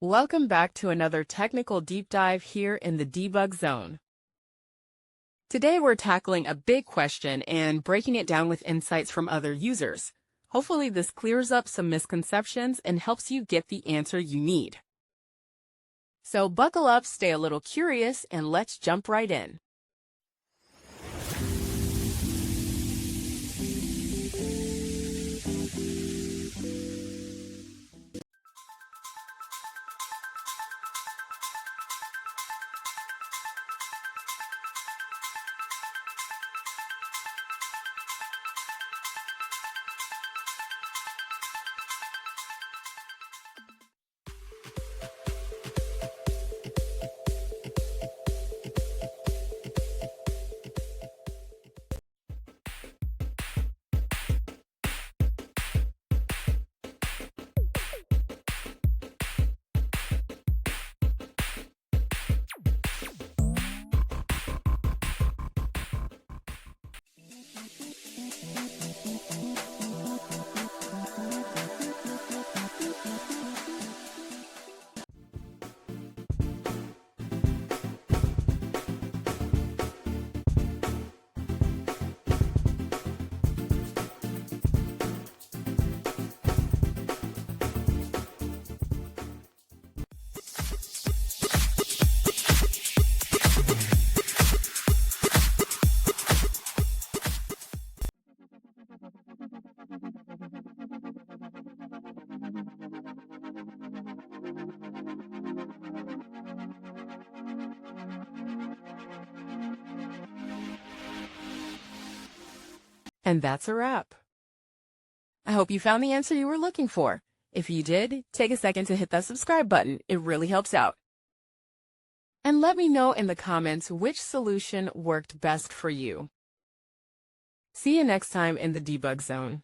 Welcome back to another technical deep dive here in the debug zone. Today we're tackling a big question and breaking it down with insights from other users. Hopefully this clears up some misconceptions and helps you get the answer you need. So buckle up, stay a little curious, and let's jump right in. And that's a wrap. I hope you found the answer you were looking for. If you did, take a second to hit that subscribe button. It really helps out. And let me know in the comments which solution worked best for you. See you next time in the debug zone.